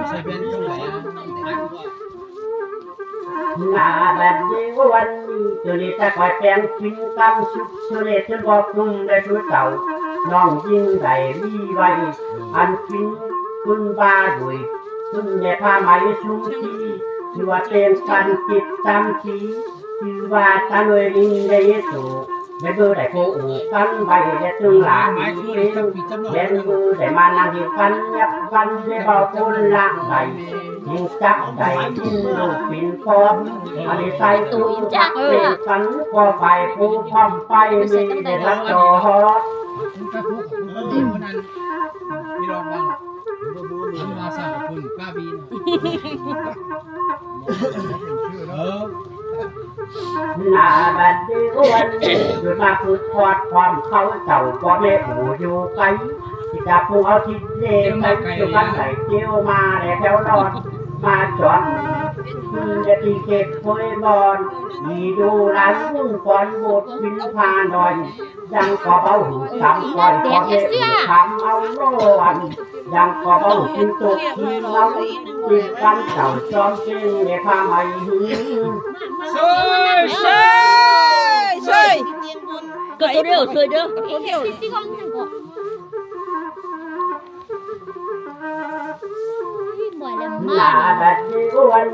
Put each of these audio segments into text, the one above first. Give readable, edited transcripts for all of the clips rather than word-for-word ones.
ใส่เป็นตรงไหนนาแบบนี้วันนี้ตัวนี้จะคอยแปลงกินกำชุบเฉลี่ยจนบอกนุ่มได้ชุดเก่าน้องยิ่งใหญ่มีไว้อันกินคุณบาด้วยคุณแม่ผ้าไหมชุ่มทีชื่อว่าเต็มกันจิตจำทีชื่อว่าตาหน่วยลิงได้สูได้เบอร์ได้โคอูกันใบได้ตึงหลานเล่นมือได้มานั่งยิงกันยับกันได้เบาคนละใบยิงจับใจยิงลูกปิ่นพร้อมอันนี้ใส่ตู้จักเป็นกันพอไปผู้พร้อมไปมีได้รับจอมีรองบ้างมาสั่งคุณป้าบีนาบัดนี้วันอยู่มาคือทอดความเขาเจ้าก็ไม่หูอยู่ไกลที่จะปูเอาทิศเล่ไปอยู่กันไหนเที่ยวมาแล้วแถวนอนมาจอดจะตีเก็บคอยบอลมีดูร้านมุ่งฝนบดพินพาหน่อยยังก็เบาหูซ้ำคอยขอเด็กทำเอาโน่วันยังก็เบากินตุกที่เราปิดกันเจ้าจอมเก่งในผ้าไหมchơi cái tôi đều chơi được là bạch quan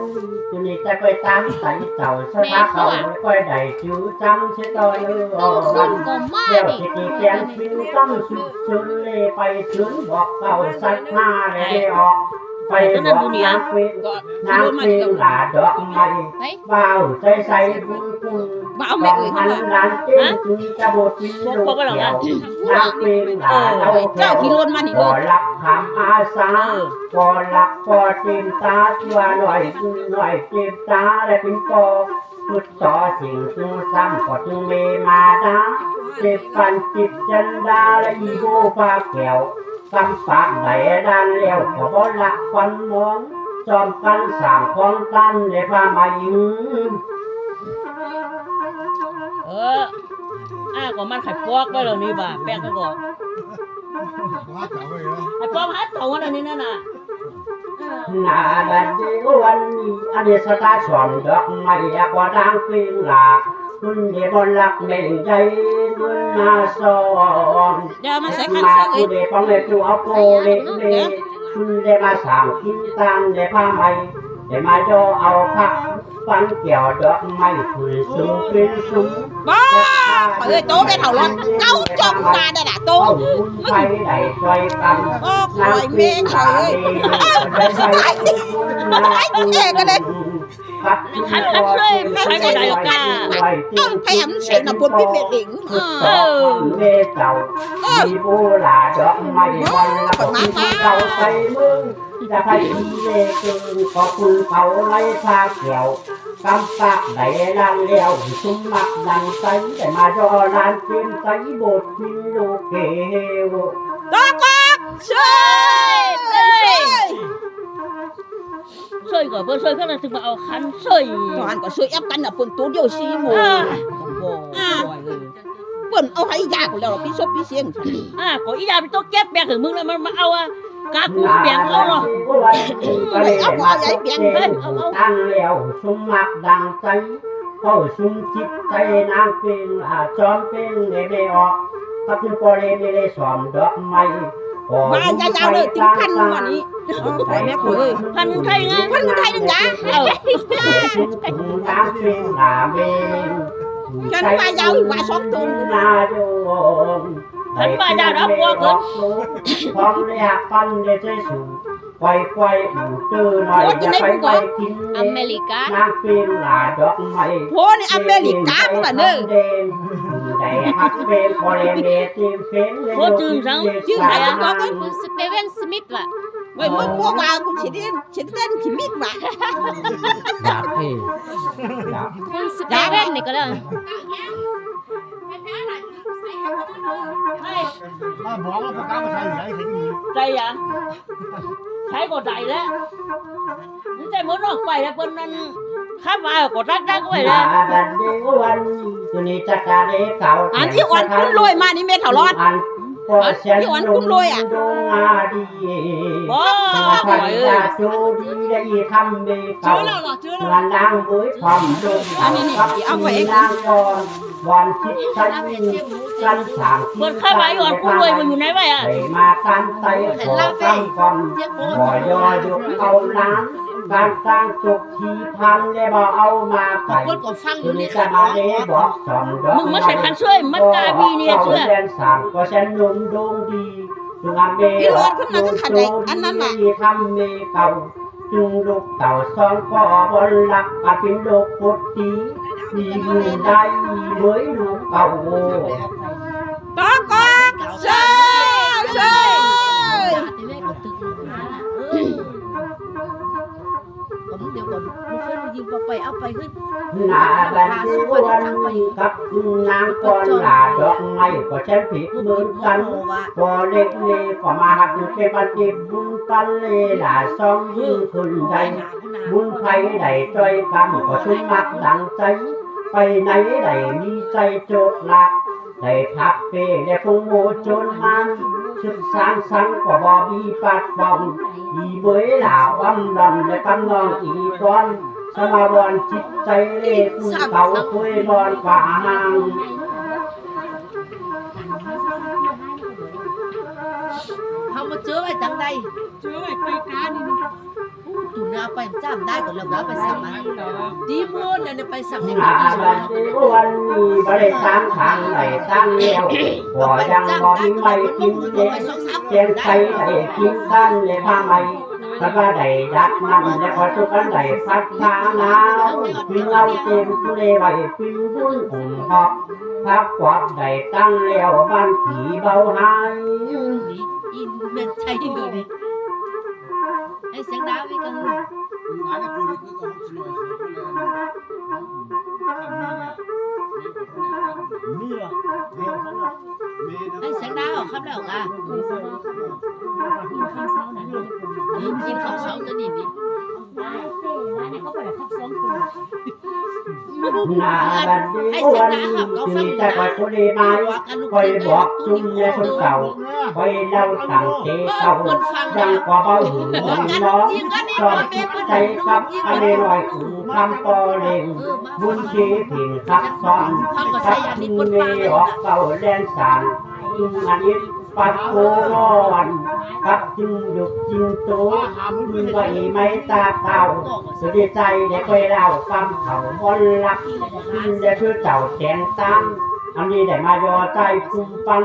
cho nên ta coi tám tại tàu sao ta không coi đầy chữ trăm sẽ coi nữa đeo thì kèm phim tâm sụt xuống lê bay xuống bọt tàu sách ma để ọt bay bọt ngang phim là đọt mày vào chơi say bảo mẹ ơi hành đàn trên chúng ta bột phim đồ kẹo ngang phim là đâu kẹo bỏ lặp hàm a sa bỏ lặp bỏ tìm ta chua nói tìm ta để tìm coพุทธอสิ่งซึ่งซ้ำก็จึงเมมาดาเจ็บฟันจิตจันดาและอีโบฟ้าแก้วกำปากไหนด้านเลี้ยวก็บ่ละควันมองจอมกันสามของกันในผ้าไหมcủaมันไข่ปอกไว้แล้วนี่บ่าแป้งก็ก่อนไข่ปอกฮัดเอาอันนี้นั่นน่ะนาบัดนี้วันนี้อดีตสตาสอนดอกไม้กว่าดังเพียงหลาคุณเดบอนลักเม่นใจนุ่นนาซอนมาคุณเดฟังเลยตัวเอาโปเลเลคุณเดมาสามกินตามเดผ้าไหมเดมาโยเอาผักฟันเกี่ยวดอกไม้คุณสูงเป็นสูงบ้าเอ้ยโตไปเท่าร้อนเก้าจงมาได้ด่าโตไปไหนซอยกันคอยเมฆคอยตายเจ๊ก็เลยคันช่วยไม่ใช่ก็ได้หรอกค่ะให้อำเสนบนพี่เบ็ดดิงเมฆเก่ามีโบราณดอกไม้วันละคนที่เขาใส่มึงจะให้เมฆจึงขอบคุณเขาไล่ชาเขียวกำปากไหนลานเลี้ยวชุ่มมักดังใสแต่มาจอลานเต็มใสบทพินดูเกวตอกช่วยช่วยก่อนเพื่อช่วยข้างในถึงมาเอาคันช่วยตอนก็ช่วยแอปกันน่ะปนตัวเดียวซีหมูเปิ้นเอาให้ยากแล้วพี่ซบพี่เสียงก็อียาเป็นตัวแก๊บแบกถึงมึงแล้วมันมาเอากากูแบกเอาเนาะเอาใหญ่แบกเลยตั้งแล้วชุ่มมักดังใสเข้าชุ่มจิตใจนางเป็นจอมเป็นเดออกถ้าคุณปอเลไม่ได้สอมดอกไม้มายาวๆเลยถึงพันวันนี้แม่คุยพันไทยไงพันไทยนึงจ้ะนางเป็นหนาเบนฉันมายาวกว่าสองตุนนาโยมพันมายาวนะพวกคนพร้อมเลยพันเดชสูไฟอู่เจอหน่อยจะไปกินอเมริกานางเป็นหนาดอกไม้โหนี่อเมริกาป่ะเนอะแต่ฮักเป็นพอเลเดทีมเฟ้นเลยโคจืมสังจืมใครก็สเตเวนสมิธว่ะเว้ยมึงว่าว่ากูฉินเต้นฉิมิดว่ะอยากพี่คุณสเตเวนนี่ก็ได้มาบอกว่าประกาศมาใช้ไหนถึงนี้ใจยังใช้ก็ใจแล้วนี่ใจเหมือนออกไปแล้วเปิ้นนั่นข้ามากดรักได้ก็ไปแล้วอันที่อ่อนคุณรวยมานี่เม็ดเท่ารอด ก็เสียนลงดงอาดี บ่ พัน เอ้ ยาย โจดีได้ทำเบเก่าเงินนางบุ้ยความดงกับนางก่อนวันคิดกันกันสาง เปิดข้าไว้ก่อนกูรวยมันอยู่ไหนไว้อ่ะ ไปมากันไต่ขอตั้งก่อนบ่ยอยกเอาน้ำการตั้งจุกทีพันได้บ่เอามาไป คนก็ฟังอยู่นี่ จะ ค่ะ มาเด้บอกสองดอก มึงมาใส่คันช่วยมันกาบีเนี่ยเชื่อ เส้นสามก็เส้นนุ่มดงดีจึงอาเบ พี่รถขึ้นมาก็ขัดไอ้อันนั้นน่ะ ทำเมเก่าจึงลูกเต่าสองก็บนหลักอาเป็นโลกปกติมีมือได้เหมือนลูกเต่า ก็เซ่เซ่ แต่แม่ก็ตึกอยู่นะผมเดี๋ยวก่อนลูกเคยยิงไปเอาไปขึ้น หน้าบันทึกวันกับนางก่อนหน้าดอกไม้ก็เช่นผิดเหมือนกันก็เล็กเล็กก็มาหักอยู่เป็นปฏิบุญกันเลยหล่าสองยืนคนใดบุญไฟใดจ้อยกำก็ชุ่มมักดังใจไปไหนใดมีใจโจดละได้พักเป้ได้คงโมจนมันชุดสร้างสังก็บ่มีปัดป้องอีเบยหล่าวันดำและกำนองอีตอนสมาบอนจิตใจเล่ผู้เก่าคุยบอนฝ่าหาง เขามาเจอไอ้จังใด เชื่อไอ้ไปกานี่ พูดตุนเอาไปจ้ำได้ก่อนแล้วเอาไปสั่งมาดีมูนเนี่ยไปสั่งใน หน้าบันทึกวันนี้บ่ได้ตามทางไหนตั้งเลี้ยวบ่ยังบ่มีไม่กินเย็นเจนไปได้กินกันเลยพาไม่ถ้าว่าได้ดักมันและพอทุกกันได้พัฒนาพิงเอาเต็มทุเลไว้พิงบุญหุ่นหอกพักกวาดได้ตั้งเลี้ยวบ้านผีเบาหาย นี่อินเมนใช่เลยนี่ให้เสียงดาวอีกกัน Ada kulit itu kamu semua semua ให้เสียงดาวครับแล้วอ่ะกินข้าวเช้าตัวนี้นี่ หน้าบันทึกวันนี้คือจะคอยทุเลไม้คอยบอกจุ่มและคนเก่าคอยเล่าต่างเตเก่ายังกว่าเบาหูน้องจอมใจกับอะไรลอยถึงคำปอเล่งบุญชีผิงคับซ้อนคับเมออกเก่าแดนสารอันนี้ปัดโคร้อนกับจึงหยุดจึงโตมึงไว้ไม่ตาเก่าสุดใจได้คอยเล่าคำเขาบนหลักได้คือเจ้าแจงตามอันนี้ได้มายอใจคุ้มฟัน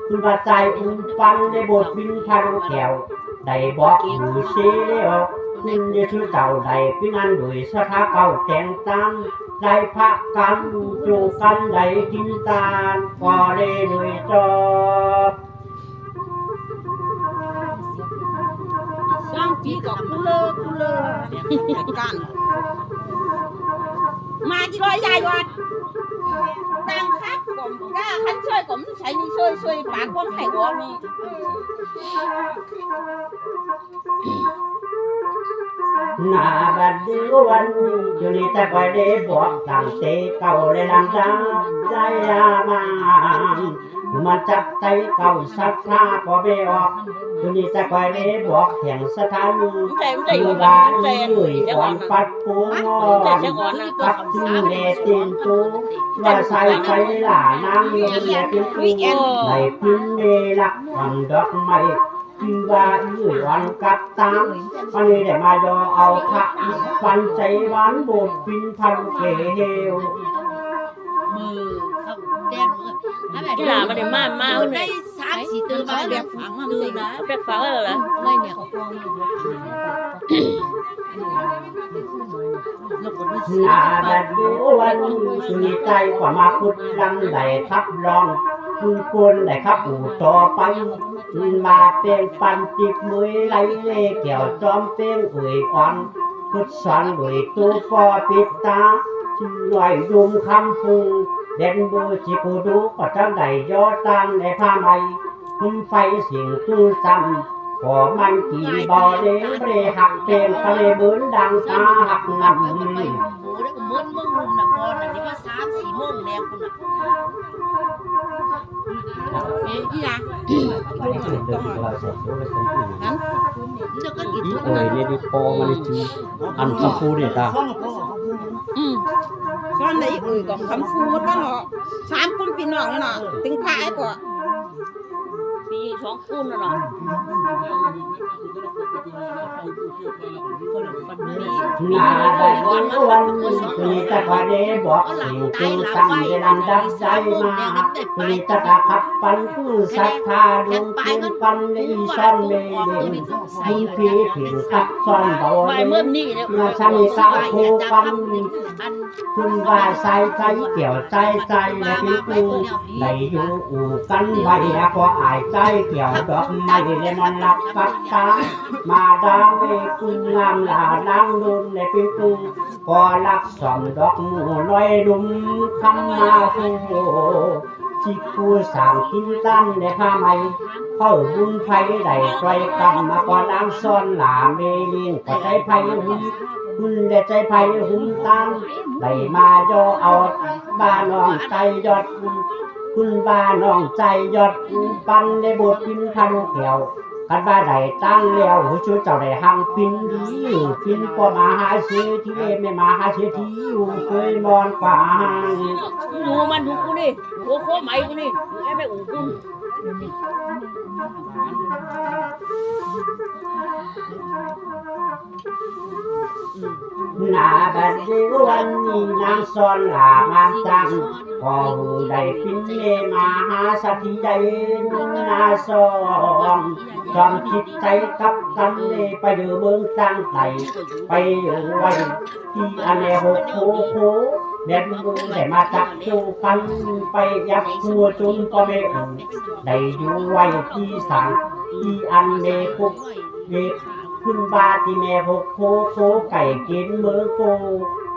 คุณว่าใจคุ้มฟันได้บทบินทางแถวได้บอกหูเสียวคุณได้คือเจ้าได้พี่นั้นด้วยสถาเก่าแจงตามได้พักกันจูกันได้กินตาลก็ได้ด้วยจอบ สร้างปีกับกูเลกันมาจีร้อยยายวัดตั้งคักผมก้าคันช่วยผมใช้นี่ช่วยปากคนไข่หัวนี่ หน้าบัดนี้วันนี้อยู่นี่แต่คอยได้บอกต่างเตเก่าเลยลำดังใจมามันจับใจเก่าสักหน้าพอเบออกอยู่นี่แต่คอยได้บอกแห่งสถานีอยู่บ้านอยู่ก่อนปัดปูงอนปัดจึงเดตินตูว่าใส่ไปหล่านางเมียเป็นผู้ในพื้นเมลักวันดอกไม้คือว่าอยู่วันกับตามวันนี้ได้มาดอเอาพระปันใจหวานโบดปินพันเกเฮว มือเขาแดงมือ กีฬามันได้มา ได้3-4ตื่นมาแบบฝังมันตื่นนะ แปลกฟังแล้วเหรอ อะไรเนี่ยเขาฟ้องแล้วก็ด้วย หน้าบัดนี้วันนี้สุดใจกว่ามาพุดลำได้ทับรองคือคนได้ครับอู่ต่อไปมาเป็นปันติดมือไหลเล่เกี่ยวจอมเป็นอุ่ยอ่อนพุดสอนอุ่ยตู้ฟอปิดตาชื่อลอยดุมคำพุงเด่นบูจิกูดูก็จังได้ย่อตามในผ้าไหมคุ้มไฟสิ่งตู้จำ ขอมันกี่บ่อเด้เรหักเต็มทะเลเบิ้นดังตาหักนำ ไปหมูได้ก็มึนมึงมุมน่ะพอน่ะนี่ว่า3-4 โมงแล้วคุณน่ะ เอ้ยอีหยัง นั้นเดี๋ยวก็กินทุก เอ้ยเนี่ยดิพอมันจืออันคำพูดเนี่ยตา ซ้อนไหนก็คำฟูมันก็เนาะ3คนพี่น้องเนาะถึงพายก็ ปี2คูณน่ะเนาะ นาได้วันวันนี้ตะพาเดบอกสิ่งจริงตั้งเวลาดังใจมามีตะตาขับปันผู้ศรัทธาดวงคุณปันในซ่อนเมเดนมีผีผิงขับซ่อนเบา ไป เด เมื่อ น นี้เนี่ย มาช่างสาวโคปัน อัน คุณว่าใส่ใจเกี่ยวใจใจและพี่กูในอยู่อู่กันไว้พออายใจเกี่ยวดอกไม้เลยมันหลับกับตามาดามเวกุงงามลาลังดุนในพี่กูพอรักสอมดอกหมูลอยดุมคำมาฟูที่กูสั่งกินตั้นในผ้าไหมเข้าบุญไฟได้ไฟกำมาก่อนล้างซ่อนหลาเมลินก็ใจไฟหุ่นหุ่นได้ใจไฟหุ่นตั้งได้มาย่อเอาบ้านน้องใจยอดคุณบ้านน้องใจยอดปันในบทพินพันเขียวกันบ้าได้ตั้งแล้วหูชูเจ้าได้หังพินดีพินก็มาหาเสียที่ไม่มาหาเสียที่อยู่เคยมอนกว่า ดูมันดูกูนี่หัวโคไหมกูนี่ไอ้แม่อู๋กู หน้าบัดเดียววันนี้นางซ้อนหลางามจังพอหูได้พินเลมาหาสักทีใดนาซ้อนจอมคิดใจกับกันเลยไปอยู่เมืองจังไต่ไปอยู่ไว้ที่อันเนโฮโคโคเด็ดมือได้มาจับจูกันไปยักหัวจนก็ไม่อุ่นได้อยู่ไว้ที่สังที่อันเนโคเด็กขึ้นบาที่แม่หกโคโคไก่กินมือโก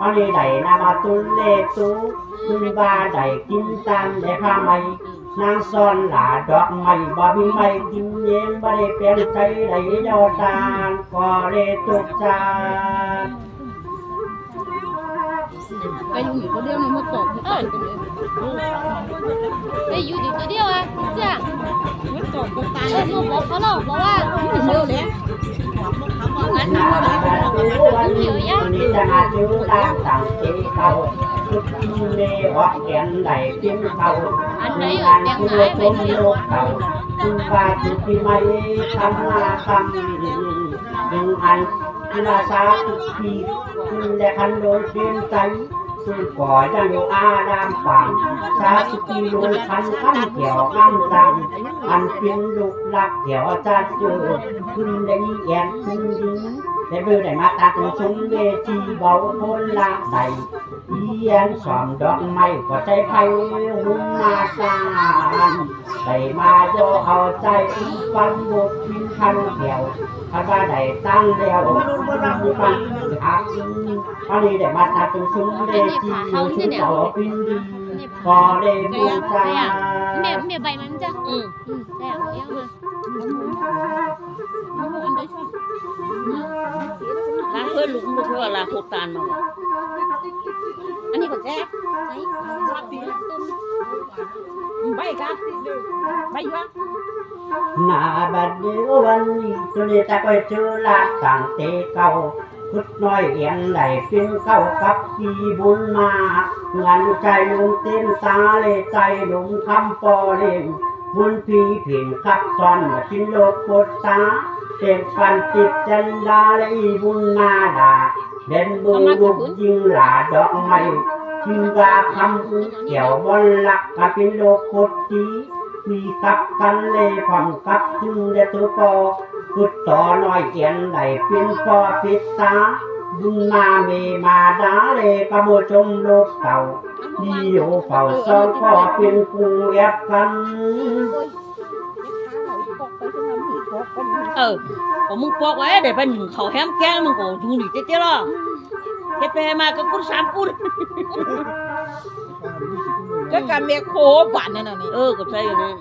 อันนี้ได้นามาตุนเลตูขึ้นบาได้กินตามได้ผ้าไหมนางซ้อนหลาดอกไม้บ่มีไม้กินเย็นบ่ได้เปลี่ยนใจได้ยอดานก็เลยตกจาน ไปอยู่คนเดียวในมดตกไปกันเลย ไปอยู่อยู่ตัวเดียวอ่ะจ้ะ มดตกตาย โทรบอกเขาแล้วบอกว่า เร็วเลย งั้น นาวันนี้จะมาจูดางต่างเจ้าทุกเมออกแกนได้เพียงเขางานคือชมโลกเขาคุณบาจุที่ไม่ทำมาคำดึงอันนาสาทุกทีคุณได้คันโดนเพียงใจคุณก่อจะอยู่อาดามฝังสาทุกทีโดนคันขั้นเกี่ยวอันจังอันเป็นลูกหลักเกี่ยวจัดเจอคุณได้แย่คุณดีได้เบอร์ได้มาตัดชมเวทีเบาคนละใดเยียนสอมดอกไม้ก็ใจไผ่หุ่นมาจานได้มาโยเอาใจฟันบทพินพันเกี่ยวถ้าว่าได้ตั้งแล้วฟันหักอันนี้ได้มาตัดชมเวทีชุดต่อพินดีก็ได้บูชา แม่ใบมันจ้ะแต่เอาเยอะมา ล้างเพื่อนลุงลูกเพื่อลาโคตานมาว่ะ อันนี้ก็แจ๊ก ใช้ต้ม ใบครับใบวะ หน้าบัดเดียววันนี้ตัวนี้จะไปเจอลาดต่างเตเก่าพุดน้อยเอียงไหลเป็นเข้ากับปีบุญมางานใจลุงเต้นตาเลยใจลุงคำปอเล่นบุญพีผิงขับซ้อนกินโลกปดตาเต็มฟันจิตจันดาเลยบุญมาดาเด่นบุญลุกยิงหลาดอกไม้จึงว่าคำเกี่ยวบนหลักกับเป็นโลกปดตีมีกับกันเลยความกับจึงได้ตัวปอพุดต่อน้อยเอียนไหลเป็นปอพิษตาบุญมาเมมาดาเลยกระโมจมโลกเก่าดีโอเฝ้าซ้อนก็เป็นกูแอบกัน ก็มึงปอกไว้เดี๋ยวไปหนึ่งเขาแฮมแกงมึงก็ดูดิเจ๊ๆล่ะเฮ็ดไปมาก็กู3กู ก็การเมียโคบ้านนั่นน่ะนี่ ก็ใช่อยู่นี่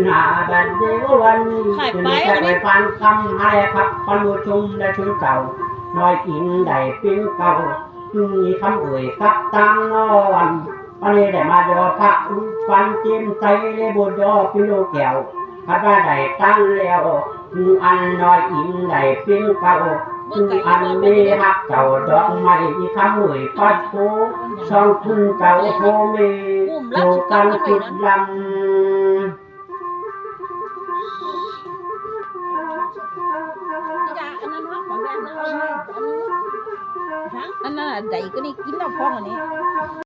นาบันเดียววันนี้จะไปฟังคำให้ครับปันผู้ชมและชุนเก่าน้อยอินได้ปิ้งเก่ามีคำเอ่ยกับตังนอนวันนี้ได้มาดอพระฟันเต็มใจได้บุญดอพิโลแก้วคาดว่าได้ตั้งแล้วอันน้อยอินได้ปิ้งเก่าอันนี้ฮักเจ้าดอกไม้ที่คำเอ่ยปัดโผช่องคุณเจ้าโพมีอยู่กันติดลำ anh ăn hết còn anh ăn anh là đẩy cái đi kiếm đâu con rồi nè